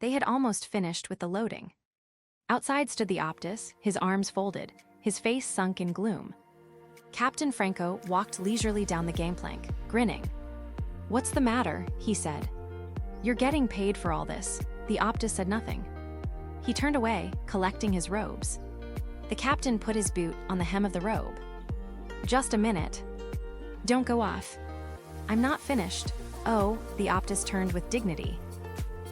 They had almost finished with the loading. Outside stood the Optus, his arms folded, his face sunk in gloom. Captain Franco walked leisurely down the gangplank, grinning. "What's the matter?" he said. "You're getting paid for all this." The Optus said nothing. He turned away, collecting his robes. The captain put his boot on the hem of the robe. "Just a minute. Don't go off. I'm not finished." "Oh," the Optus turned with dignity.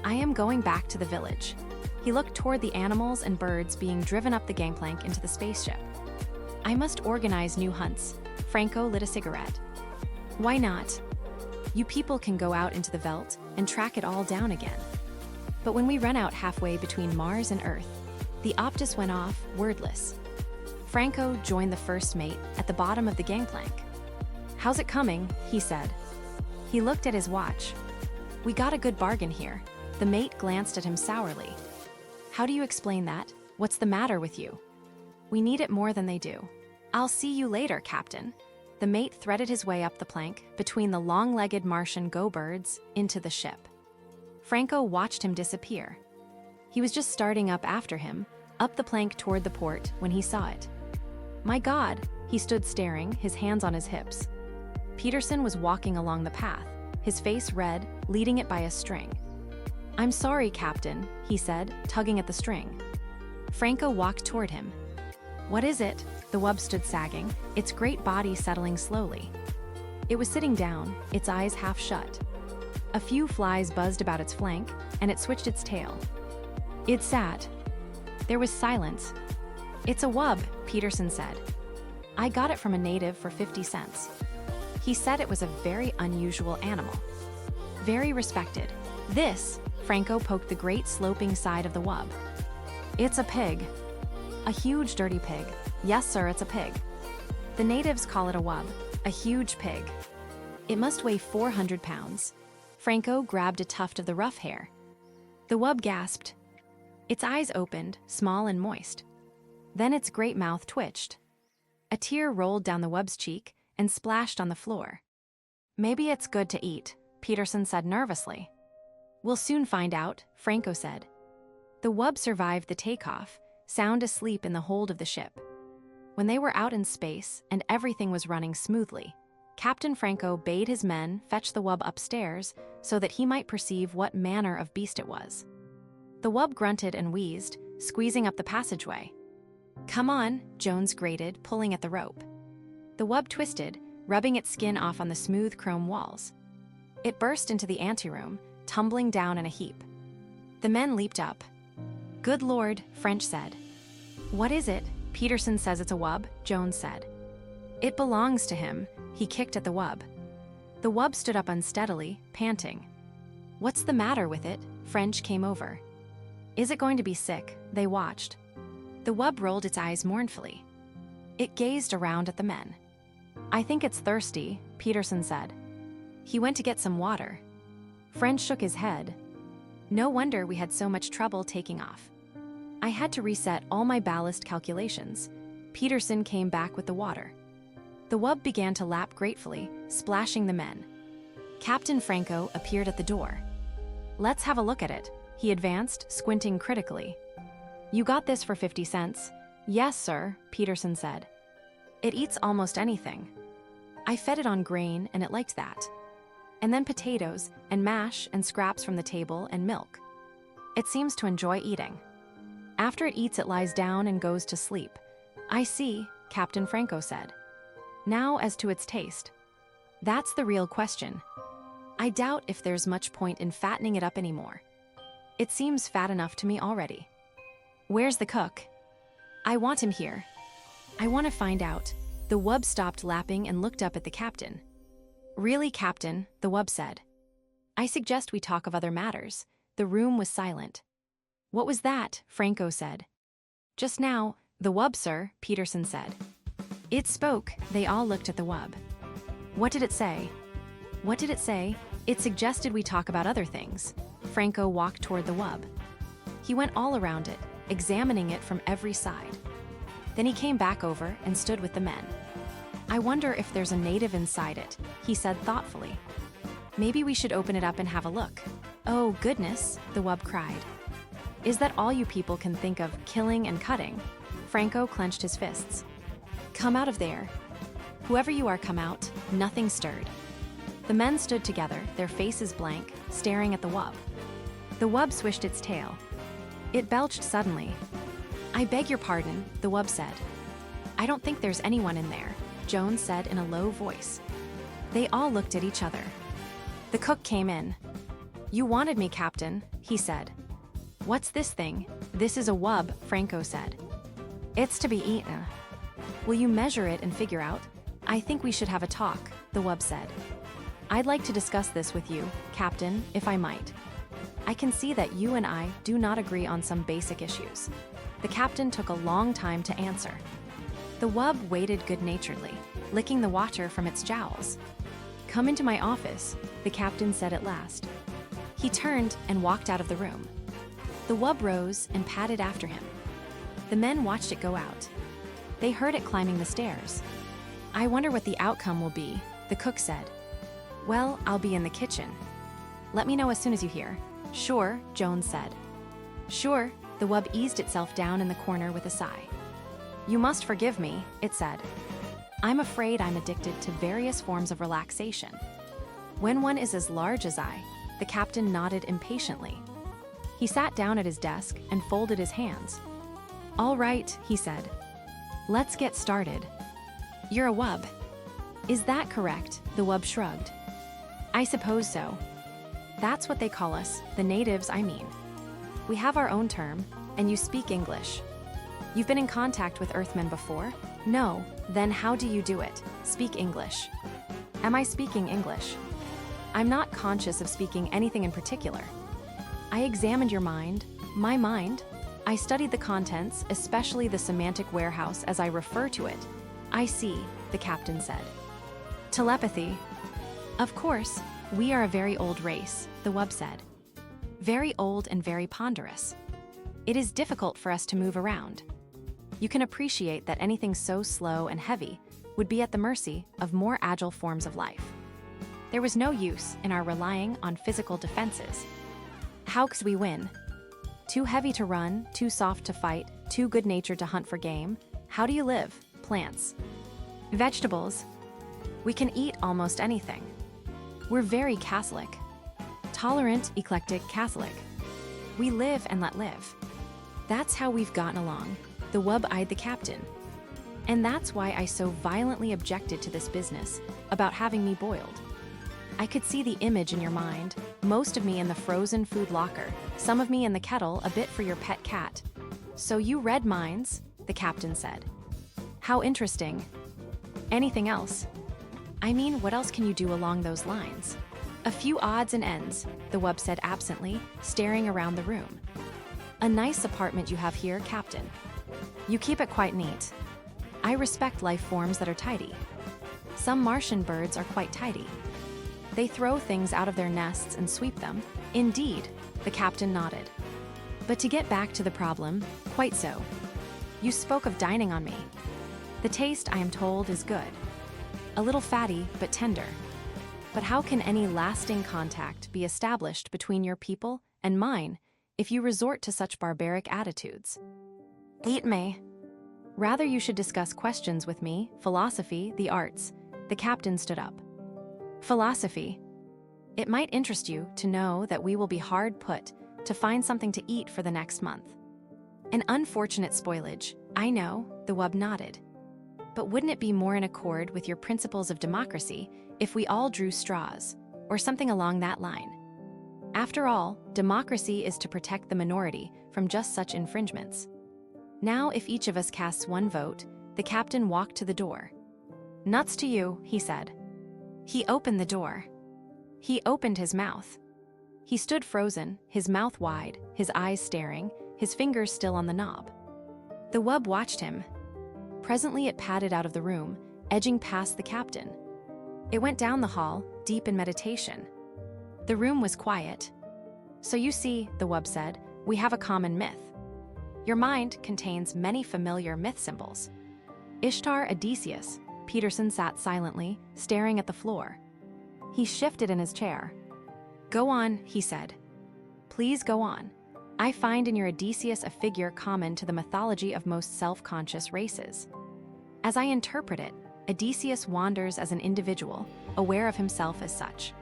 "I am going back to the village." He looked toward the animals and birds being driven up the gangplank into the spaceship. "I must organize new hunts." Franco lit a cigarette. "Why not? You people can go out into the veldt and track it all down again. But when we run out halfway between Mars and Earth," the Optus went off, wordless. Franco joined the first mate at the bottom of the gangplank. "How's it coming?" he said. He looked at his watch. "We got a good bargain here." The mate glanced at him sourly. "How do you explain that? What's the matter with you?" "We need it more than they do." "I'll see you later, Captain." The mate threaded his way up the plank, between the long-legged Martian go-birds, into the ship. Franco watched him disappear. He was just starting up after him, up the plank toward the port, when he saw it. "My God!" He stood staring, his hands on his hips. Peterson was walking along the path, his face red, leading it by a string. "I'm sorry, Captain," he said, tugging at the string. Franco walked toward him. "What is it?" The wub stood sagging, its great body settling slowly. It was sitting down, its eyes half shut. A few flies buzzed about its flank, and it switched its tail. It sat. There was silence. "It's a wub," Peterson said. "I got it from a native for 50 cents. He said it was a very unusual animal. Very respected." "This," Franco poked the great sloping side of the wub. "It's a pig." "A huge dirty pig." "Yes, sir, it's a pig. The natives call it a wub, a huge pig. It must weigh 400 pounds. Franco grabbed a tuft of the rough hair. The wub gasped. Its eyes opened, small and moist. Then its great mouth twitched. A tear rolled down the wub's cheek and splashed on the floor. "Maybe it's good to eat," Peterson said nervously. "We'll soon find out," Franco said. The wub survived the takeoff, sound asleep in the hold of the ship. When they were out in space and everything was running smoothly, Captain Franco bade his men fetch the wub upstairs so that he might perceive what manner of beast it was. The wub grunted and wheezed, squeezing up the passageway. "Come on," Jones grated, pulling at the rope. The wub twisted, rubbing its skin off on the smooth chrome walls. It burst into the anteroom, tumbling down in a heap. The men leaped up. "Good Lord," French said. "What is it?" Peterson says it's a wub, Jones said. "It belongs to him." He kicked at the wub. The wub stood up unsteadily, panting. "What's the matter with it?" French came over. "Is it going to be sick?" They watched. The wub rolled its eyes mournfully. It gazed around at the men. "I think it's thirsty," Peterson said. He went to get some water. French shook his head. "No wonder we had so much trouble taking off. I had to reset all my ballast calculations." Peterson came back with the water. The wub began to lap gratefully, splashing the men. Captain Franco appeared at the door. "Let's have a look at it." He advanced, squinting critically. "You got this for 50 cents. "Yes, sir," Peterson said. "It eats almost anything. I fed it on grain and it liked that. And then potatoes and mash and scraps from the table and milk. It seems to enjoy eating. After it eats, it lies down and goes to sleep." "I see," Captain Franco said. "Now as to its taste. That's the real question. I doubt if there's much point in fattening it up anymore. It seems fat enough to me already. Where's the cook? I want him here. I want to find out." The wub stopped lapping and looked up at the captain. "Really, Captain," the wub said. "I suggest we talk of other matters." The room was silent. "What was that?" Franco said. "Just now, the wub, sir," Peterson said. "It spoke." They all looked at the wub. "What did it say?" "What did it say?" "It suggested we talk about other things." Franco walked toward the wub. He went all around it, examining it from every side. Then he came back over and stood with the men. "I wonder if there's a native inside it," he said thoughtfully. "Maybe we should open it up and have a look." "Oh, goodness," the wub cried. Is that all you people can think of killing and cutting? Franco clenched his fists. Come out of there. Whoever you are, come out. Nothing stirred. The men stood together, their faces blank, staring at the wub. The wub swished its tail. It belched suddenly. I beg your pardon, the wub said. I don't think there's anyone in there, Jones said in a low voice. They all looked at each other. The cook came in. You wanted me, Captain, he said. What's this thing? This is a wub, Franco said. It's to be eaten. Will you measure it and figure out? I think we should have a talk, the wub said. I'd like to discuss this with you, Captain, if I might. I can see that you and I do not agree on some basic issues. The captain took a long time to answer. The wub waited good-naturedly, licking the water from its jowls. Come into my office, the captain said at last. He turned and walked out of the room. The wub rose and padded after him. The men watched it go out. They heard it climbing the stairs. I wonder what the outcome will be, the cook said. Well, I'll be in the kitchen. Let me know as soon as you hear. Sure, Jones said. Sure, the wub eased itself down in the corner with a sigh. You must forgive me, it said. I'm afraid I'm addicted to various forms of relaxation. When one is as large as I, the captain nodded impatiently. He sat down at his desk and folded his hands. All right, he said. Let's get started. You're a wub. Is that correct? The wub shrugged. I suppose so. That's what they call us, the natives, I mean. We have our own term, and you speak English. You've been in contact with Earthmen before? No, then how do you do it? Speak English. Am I speaking English? I'm not conscious of speaking anything in particular. I examined your mind, my mind. I studied the contents, especially the semantic warehouse as I refer to it. I see, the captain said. Telepathy. Of course, we are a very old race, the wub said. Very old and very ponderous. It is difficult for us to move around. You can appreciate that anything so slow and heavy would be at the mercy of more agile forms of life. There was no use in our relying on physical defenses. How could we win? Too heavy to run, too soft to fight, too good-natured to hunt for game. How do you live? Plants. Vegetables. We can eat almost anything. We're very Catholic. Tolerant, eclectic Catholic. We live and let live. That's how we've gotten along. The wub eyed the captain. And that's why I so violently objected to this business about having me boiled. I could see the image in your mind, most of me in the frozen food locker, some of me in the kettle, a bit for your pet cat. So you read minds, the captain said. How interesting. Anything else? I mean, what else can you do along those lines? A few odds and ends, the wub said absently, staring around the room. A nice apartment you have here, Captain. You keep it quite neat. I respect life forms that are tidy. Some Martian birds are quite tidy. They throw things out of their nests and sweep them. Indeed, the captain nodded. But to get back to the problem, quite so. You spoke of dining on me. The taste, I am told, is good. A little fatty, but tender. But how can any lasting contact be established between your people and mine if you resort to such barbaric attitudes? Eat me. Rather you should discuss questions with me, philosophy, the arts. The captain stood up. Philosophy. It might interest you to know that we will be hard put to find something to eat for the next month. An unfortunate spoilage, I know, the wub nodded. But wouldn't it be more in accord with your principles of democracy if we all drew straws, or something along that line? After all, democracy is to protect the minority from just such infringements. Now, if each of us casts one vote, the captain walked to the door. Nuts to you, he said. He opened the door. He opened his mouth. He stood frozen, his mouth wide, his eyes staring, his fingers still on the knob. The wub watched him. Presently it padded out of the room, edging past the captain. It went down the hall, deep in meditation. The room was quiet. So you see, the wub said, we have a common myth. Your mind contains many familiar myth symbols. Ishtar, Odysseus. Peterson sat silently, staring at the floor. He shifted in his chair. Go on, he said. Please go on. I find in your Odysseus a figure common to the mythology of most self-conscious races. As I interpret it, Odysseus wanders as an individual, aware of himself as such.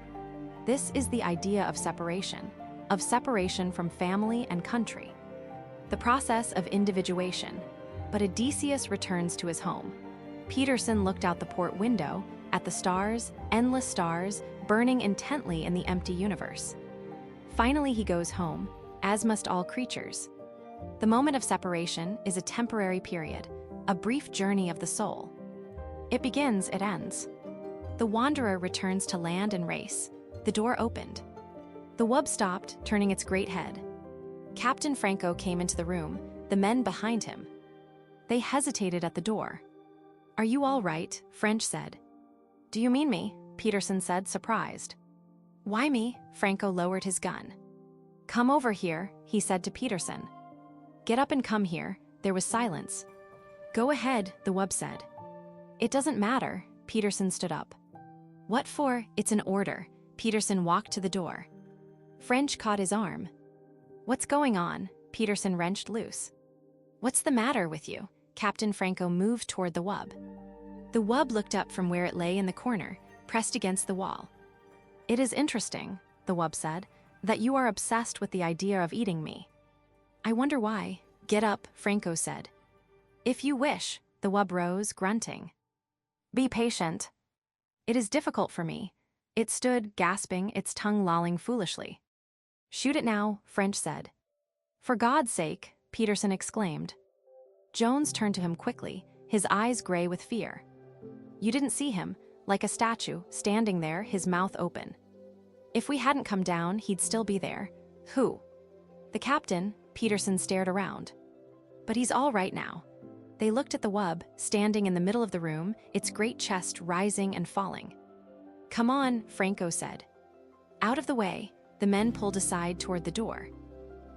This is the idea of separation from family and country. The process of individuation. But Odysseus returns to his home. Peterson looked out the port window, at the stars, endless stars, burning intently in the empty universe. Finally he goes home, as must all creatures. The moment of separation is a temporary period, a brief journey of the soul. It begins, it ends. The wanderer returns to land and race. The door opened. The wub stopped, turning its great head. Captain Franco came into the room, the men behind him. They hesitated at the door. "Are you all right?" French said. "Do you mean me?" Peterson said, surprised. "Why me?" Franco lowered his gun. "Come over here," he said to Peterson. "Get up and come here." There was silence. "Go ahead," the wub said. "It doesn't matter." Peterson stood up. "What for?" "It's an order." Peterson walked to the door. French caught his arm. "What's going on?" Peterson wrenched loose. "What's the matter with you?" Captain Franco moved toward the wub. The wub looked up from where it lay in the corner, pressed against the wall. "It is interesting," the wub said, "that you are obsessed with the idea of eating me." "I wonder why." "Get up," Franco said. "If you wish." The wub rose, grunting. "Be patient." "It is difficult for me." It stood, gasping, its tongue lolling foolishly. "Shoot it now," French said. "For God's sake," Peterson exclaimed. Jones turned to him quickly, his eyes gray with fear. You didn't see him, like a statue, standing there, his mouth open. If we hadn't come down, he'd still be there. Who? The captain. Peterson stared around. But he's all right now. They looked at the wub, standing in the middle of the room, its great chest rising and falling. "Come on," Franco said. Out of the way, the men pulled aside toward the door.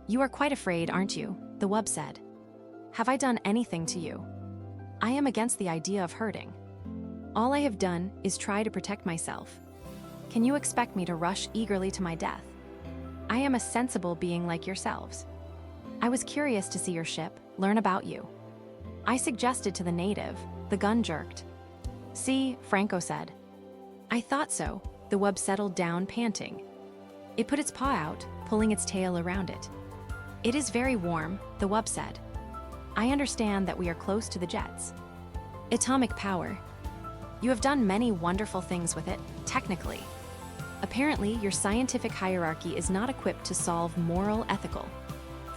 "You are quite afraid, aren't you?" the wub said. "Have I done anything to you?" "I am against the idea of hurting. All I have done is try to protect myself. Can you expect me to rush eagerly to my death? I am a sensible being like yourselves. I was curious to see your ship, learn about you. I suggested to the native." The gun jerked. "See," Franco said. "I thought so." The wub settled down, panting. It put its paw out, pulling its tail around it. "It is very warm," the wub said. "I understand that we are close to the jets. Atomic power. You have done many wonderful things with it, technically. Apparently, your scientific hierarchy is not equipped to solve moral, ethical."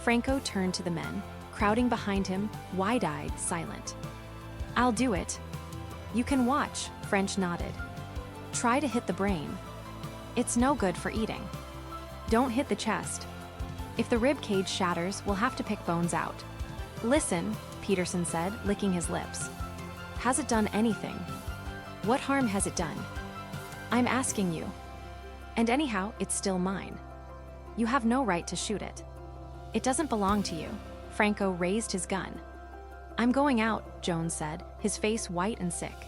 Franco turned to the men, crowding behind him, wide-eyed, silent. "I'll do it." "You can watch," French nodded. "Try to hit the brain. It's no good for eating. Don't hit the chest. If the rib cage shatters, we'll have to pick bones out." "Listen," Peterson said, licking his lips. "Has it done anything? What harm has it done? I'm asking you. And anyhow, it's still mine. You have no right to shoot it. It doesn't belong to you." Franco raised his gun. "I'm going out," Jones said, his face white and sick.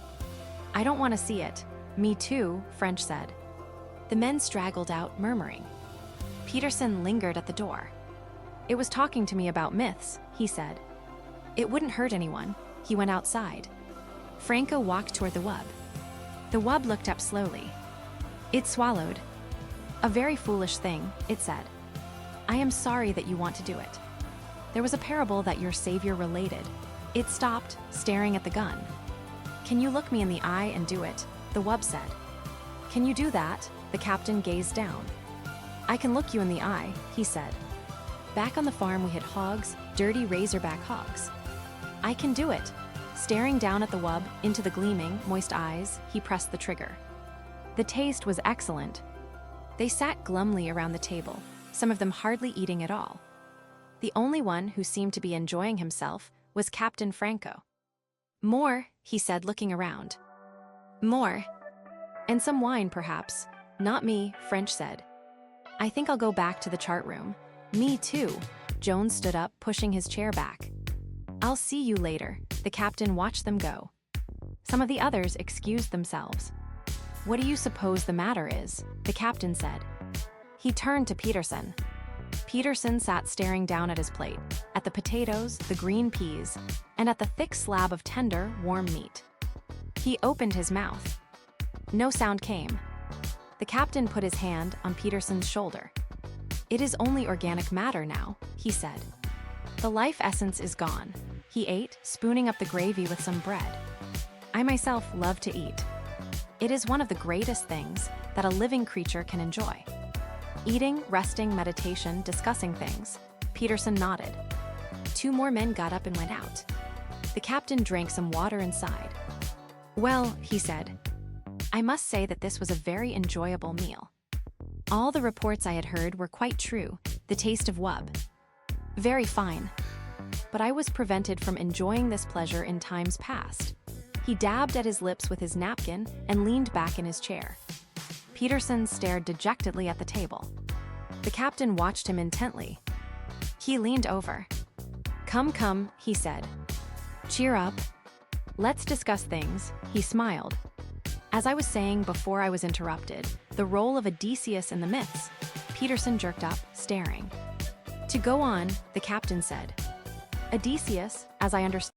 "I don't want to see it." "Me too," French said. The men straggled out, murmuring. Peterson lingered at the door. "It was talking to me about myths," he said. "It wouldn't hurt anyone." He went outside. Franco walked toward the wub. The wub looked up slowly. It swallowed. "A very foolish thing," it said. "I am sorry that you want to do it. There was a parable that your savior related." It stopped, staring at the gun. "Can you look me in the eye and do it?" the wub said. "Can you do that?" The captain gazed down. "I can look you in the eye," he said. "Back on the farm we had hogs, dirty razorback hogs. I can do it." Staring down at the wub, into the gleaming, moist eyes, he pressed the trigger. The taste was excellent. They sat glumly around the table, some of them hardly eating at all. The only one who seemed to be enjoying himself was Captain Franco. "More," he said, looking around. "More. And some wine, perhaps." "Not me," French said. "I think I'll go back to the chart room." "Me too." Jones stood up, pushing his chair back. "I'll see you later." The captain watched them go. Some of the others excused themselves. "What do you suppose the matter is?" the captain said. He turned to Peterson. Peterson sat staring down at his plate, at the potatoes, the green peas, and at the thick slab of tender, warm meat. He opened his mouth. No sound came. The captain put his hand on Peterson's shoulder. "It is only organic matter now," he said. "The life essence is gone." He ate, spooning up the gravy with some bread. "I myself love to eat. It is one of the greatest things that a living creature can enjoy." Eating, resting, meditation, discussing things. Peterson nodded. 2 more men got up and went out. The captain drank some water and sighed. "Well," he said, "I must say that this was a very enjoyable meal. All the reports I had heard were quite true, the taste of wub. Very fine. But I was prevented from enjoying this pleasure in times past." He dabbed at his lips with his napkin and leaned back in his chair. Peterson stared dejectedly at the table. The captain watched him intently. He leaned over. "Come, come," he said. "Cheer up. Let's discuss things." He smiled. "As I was saying before I was interrupted, the role of Odysseus in the myths." Peterson jerked up, staring. "To go on," the captain said. "Odysseus, as I understand